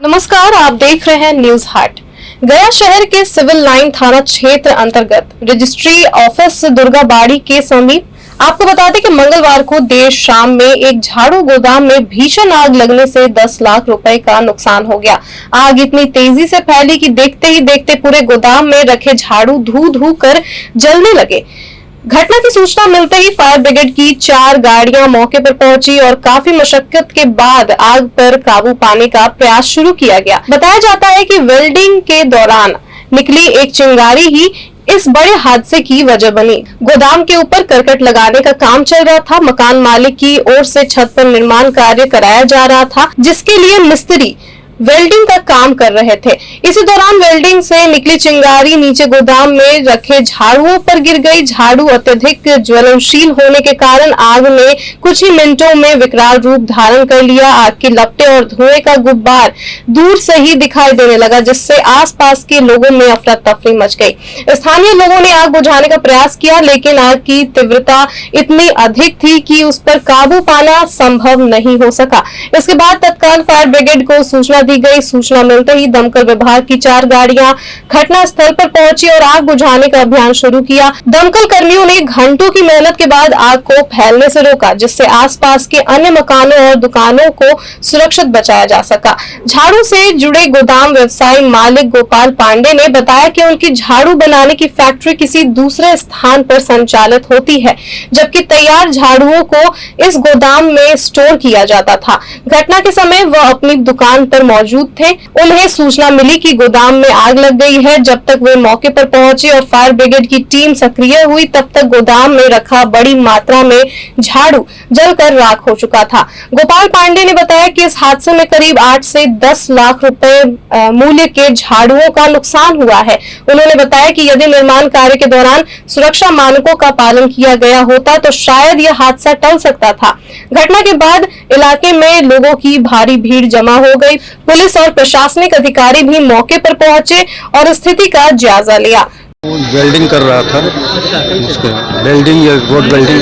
नमस्कार, आप देख रहे हैं न्यूज हाट। गया शहर के सिविल लाइन थाना क्षेत्र अंतर्गत रजिस्ट्री ऑफिस दुर्गाबाड़ी के समीप आपको बता दें कि मंगलवार को देर शाम में एक झाड़ू गोदाम में भीषण आग लगने से 10 लाख रुपए का नुकसान हो गया। आग इतनी तेजी से फैली कि देखते ही देखते पूरे गोदाम में रखे झाड़ू धू धू कर जलने लगे। घटना की सूचना मिलते ही फायर ब्रिगेड की 4 गाड़ियां मौके पर पहुंची और काफी मशक्कत के बाद आग पर काबू पाने का प्रयास शुरू किया गया। बताया जाता है कि वेल्डिंग के दौरान निकली एक चिंगारी ही इस बड़े हादसे की वजह बनी। गोदाम के ऊपर करकट लगाने का काम चल रहा था। मकान मालिक की ओर से छत पर निर्माण कार्य कराया जा रहा था, जिसके लिए मिस्त्री वेल्डिंग का काम कर रहे थे। इसी दौरान वेल्डिंग से निकली चिंगारी नीचे गोदाम में रखे झाड़ुओं पर गिर गई। झाड़ू अत्यधिक ज्वलनशील होने के कारण आग ने कुछ ही मिनटों में विकराल रूप धारण कर लिया। आग की लपटें और धुएं का गुब्बार दूर से ही दिखाई देने लगा, जिससे आसपास के लोगों में अफरा तफरी मच गई। स्थानीय लोगों ने आग बुझाने का प्रयास किया, लेकिन आग की तीव्रता इतनी अधिक थी कि उस पर काबू पाना संभव नहीं हो सका। इसके बाद तत्काल फायर ब्रिगेड को सूचना दी गई। सूचना मिलते ही दमकल विभाग की 4 गाड़ियां घटना स्थल पर पहुंची और आग बुझाने का अभियान शुरू किया। दमकल कर्मियों ने घंटों की मेहनत के बाद आग को फैलने से रोका, जिससे आसपास के अन्य मकानों और दुकानों को सुरक्षित बचाया जा सका। झाड़ू से जुड़े गोदाम व्यवसायी मालिक गोपाल पांडे ने बताया कि उनकी झाड़ू बनाने की फैक्ट्री किसी दूसरे स्थान पर संचालित होती है, जबकि तैयार झाड़ुओं को इस गोदाम में स्टोर किया जाता था। घटना के समय वह अपनी दुकान पर मौजूद थे। उन्हें सूचना मिली कि गोदाम में आग लग गई है। जब तक वे मौके पर पहुंचे और फायर ब्रिगेड की टीम सक्रिय हुई, तब तक गोदाम में रखा बड़ी मात्रा में झाड़ू जलकर राख हो चुका था। गोपाल पांडे ने बताया कि इस हादसे में करीब 8 से 10 लाख रुपए मूल्य के झाड़ुओं का नुकसान हुआ है। उन्होंने बताया कि यदि निर्माण कार्य के दौरान सुरक्षा मानकों का पालन किया गया होता तो शायद यह हादसा टल सकता था। घटना के बाद इलाके में लोगों की भारी भीड़ जमा हो गई। पुलिस और प्रशासनिक अधिकारी भी मौके पर पहुंचे और स्थिति का जायजा लिया। वेल्डिंग कर रहा था, वेल्डिंग या रोड वेल्डिंग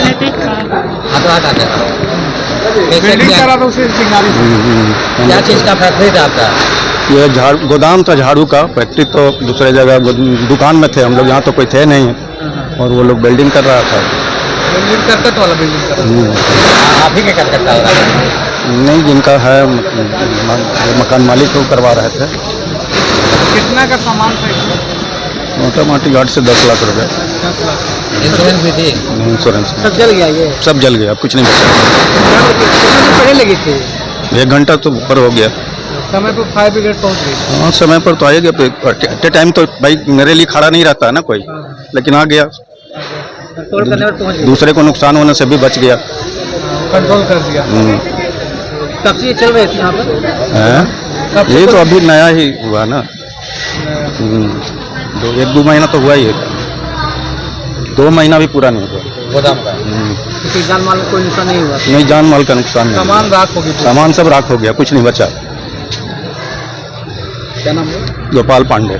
कर रहा था उसे चिंगारी। क्या चीज का फैक्ट्री था आपका? ये गोदाम था झाड़ू का। फैक्ट्री तो दूसरे जगह दुकान में थे हम लोग, यहाँ तो कोई थे नहीं, और वो लोग वेल्डिंग कर रहा था। वेल्डिंग करकट वाला वेल्डिंग कर रहा था। आप ही के करकट का नहीं, जिनका है मकान मालिक को करवा रहे थे। कितना का सामान था? मोटा मोटी 8 से 10 लाख रुपए। 10 लाख। इंश्योरेंस भी थी? इंश्योरेंस सब जल गया? ये सब जल गया, अब कुछ नहीं बचा। पहले लगी थी? 1 घंटा तो ऊपर हो गया। समय पर फायर ब्रिगेड पहुंच गई? हाँ, समय पर तो आएगा। एट टाइम तो भाई मेरे लिए खड़ा नहीं रहता है ना कोई, लेकिन आ गया। कंट्रोल करने पर पहुंच गई। दूसरे को नुकसान होने से भी बच गया। कंट्रोल कर दिया। कब से ये चल रहे थे यहाँ पर? ये तो अभी नया ही हुआ ना। 1-2 महीना तो हुआ ही है। 2 महीना भी पूरा नहीं हुआ गोदाम का। किसी जान माल को कोई नुकसान नहीं हुआ? नहीं, जान माल का नुकसान नहीं। सामान राख हो गया? सामान सब राख हो गया, कुछ नहीं बचा। क्या नाम है? गोपाल पांडे।